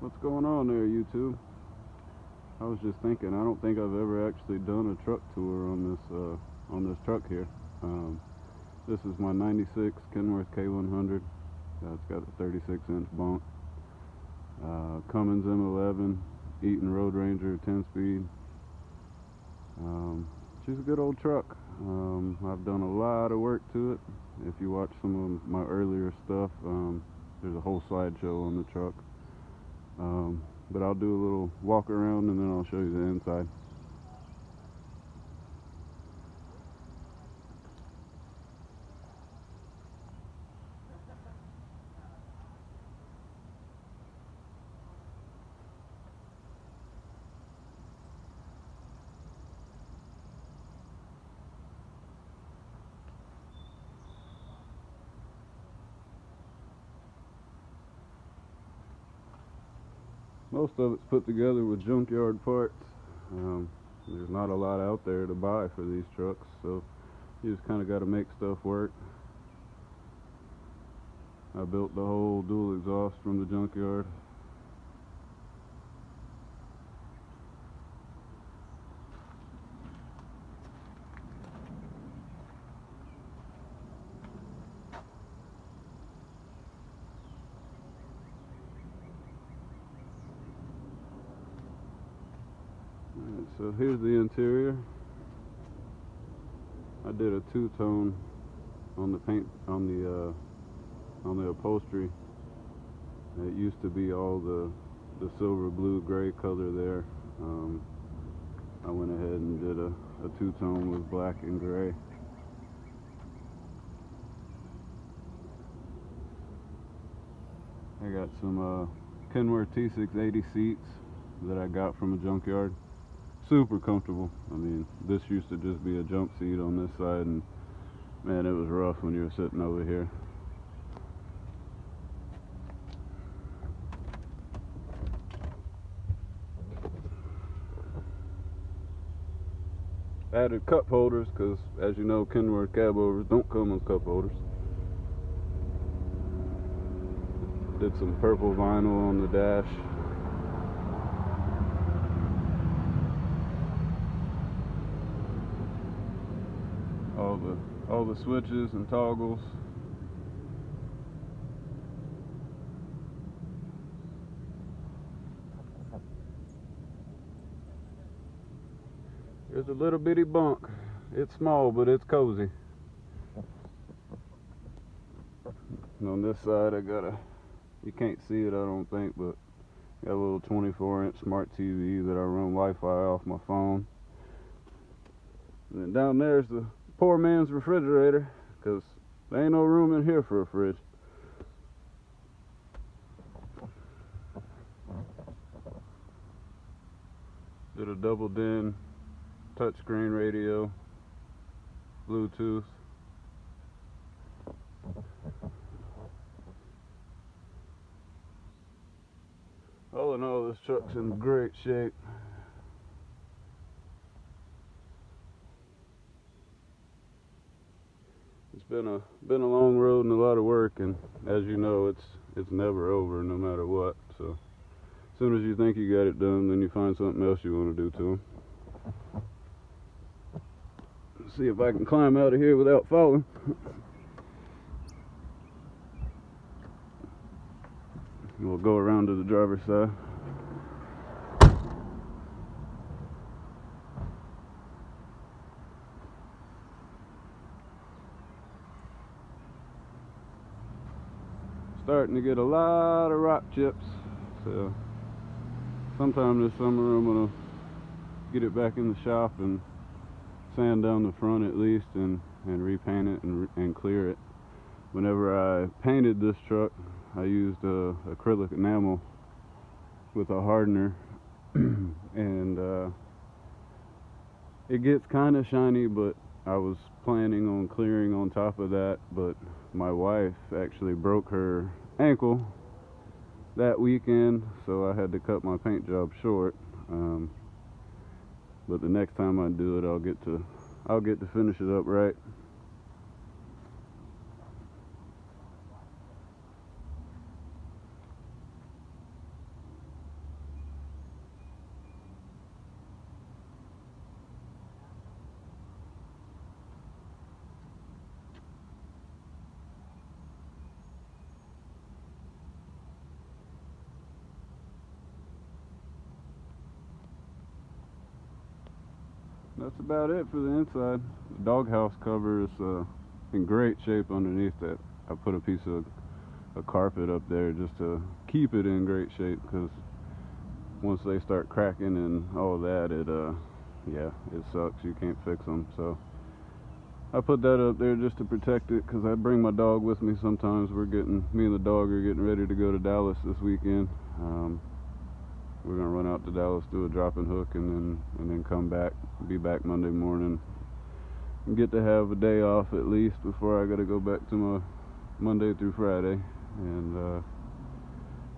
What's going on there, YouTube? I was just thinking, I don't think I've ever actually done a truck tour on this truck here. This is my '96 Kenworth K100. It's got a 36-inch bunk. Cummins M11, Eaton Road Ranger 10-speed. She's a good old truck. I've done a lot of work to it. If you watch some of my earlier stuff, there's a whole slideshow on the truck. But I'll do a little walk around and then I'll show you the inside. Most of it's put together with junkyard parts. There's not a lot out there to buy for these trucks, so you just kind of got to make stuff work. I built the whole dual exhaust from the junkyard. Alright, so here's the interior. I did a two-tone on the paint on the upholstery. It used to be all the silver blue gray color there. I went ahead and did a two-tone with black and gray. I got some Kenworth T680 seats that I got from a junkyard. Super comfortable. I mean, this used to just be a jump seat on this side, and man, it was rough when you were sitting over here. Added cup holders because, as you know, Kenworth Cabovers don't come with cup holders. Did some purple vinyl on the dash. All the switches and toggles. Here's a little bitty bunk. It's small, but it's cozy. And on this side, I got you can't see it, I don't think, but got a little 24-inch smart TV that I run Wi-Fi off my phone. And then down there's the poor man's refrigerator, because there ain't no room in here for a fridge. Did a double din touchscreen radio, Bluetooth. All in all, this truck's in great shape. It's been a long road and a lot of work, and as you know, it's never over no matter what. So as soon as you think you got it done, then you find something else you want to do to them. Let's see if I can climb out of here without falling. We'll go around to the driver's side. Starting to get a lot of rock chips, so sometime this summer I'm gonna get it back in the shop and sand down the front at least, and repaint it and clear it. Whenever I painted this truck, I used acrylic enamel with a hardener, and it gets kind of shiny, but I was planning on clearing on top of that, but my wife actually broke her ankle that weekend, so I had to cut my paint job short. But the next time I do it, I'll get to finish it up right. that's about it for the inside. The doghouse cover is in great shape underneath that. I put a piece of a carpet up there just to keep it in great shape, because once they start cracking and all that, yeah, it sucks. You can't fix them. So I put that up there just to protect it, because I bring my dog with me sometimes. Me and the dog are getting ready to go to Dallas this weekend. We're gonna run out to Dallas, do a drop and hook, and then come back, be back Monday morning, and get to have a day off at least before I gotta go back to my Monday through Friday. And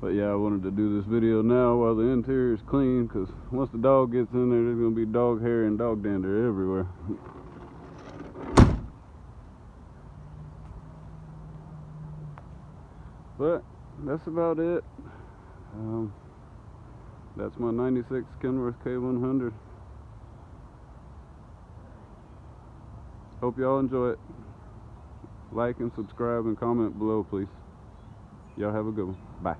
but yeah, I wanted to do this video now while the interior is clean, because once the dog gets in there, there's gonna be dog hair and dog dander everywhere. But that's about it. That's my 96 Kenworth K100. Hope y'all enjoy it. Like and subscribe and comment below, please. Y'all have a good one. Bye.